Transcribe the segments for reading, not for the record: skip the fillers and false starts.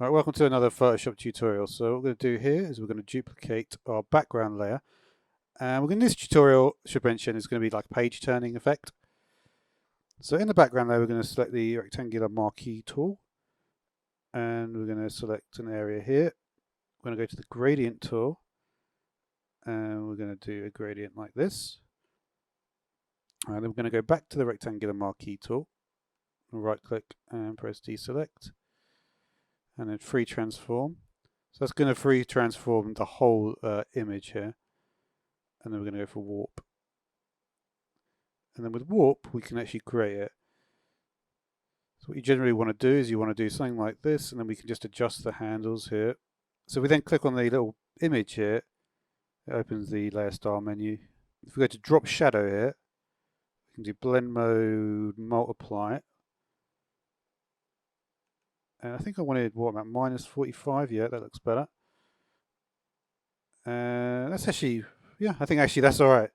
Alright, welcome to another Photoshop tutorial. So what we're going to do here is we're going to duplicate our background layer. And in this tutorial, should mention, is going to be like a page turning effect. So in the background layer, we're going to select the rectangular marquee tool. And we're going to select an area here. We're going to go to the gradient tool. And we're going to do a gradient like this. And then we're going to go back to the rectangular marquee tool. Right click and press deselect. And then free transform. So that's going to free transform the whole image here. And then we're going to go for warp. And then with warp, we can actually grey it. So what you generally want to do is you want to do something like this, and then we can just adjust the handles here. So we then click on the little image here. It opens the layer style menu. If we go to drop shadow here, we can do blend mode, multiply. And I think I wanted, what, about -45? Yeah, that looks better. That's actually, yeah, I think actually that's all right.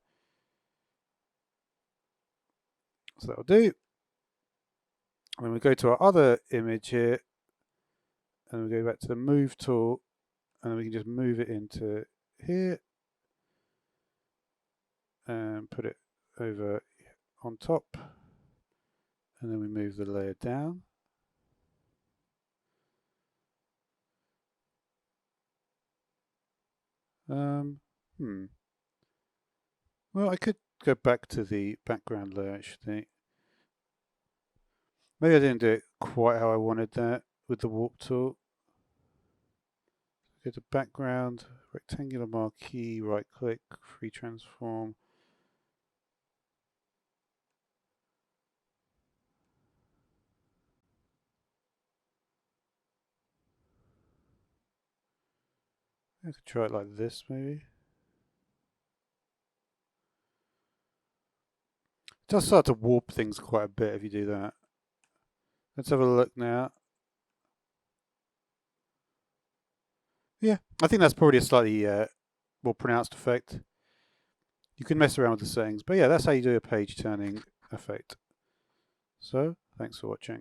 So that'll do. And then we go to our other image here, and we go back to the move tool, and then we can just move it into here, and put it over on top, and then we move the layer down. Well, I could go back to the background layer actually. Maybe I didn't do it quite how I wanted that with the warp tool. Go to background, rectangular marquee, right click, free transform. I could try it like this maybe. It does start to warp things quite a bit if you do that. Let's have a look now. Yeah, I think that's probably a slightly more pronounced effect. You can mess around with the settings, but yeah, that's how you do a page turning effect. So, thanks for watching.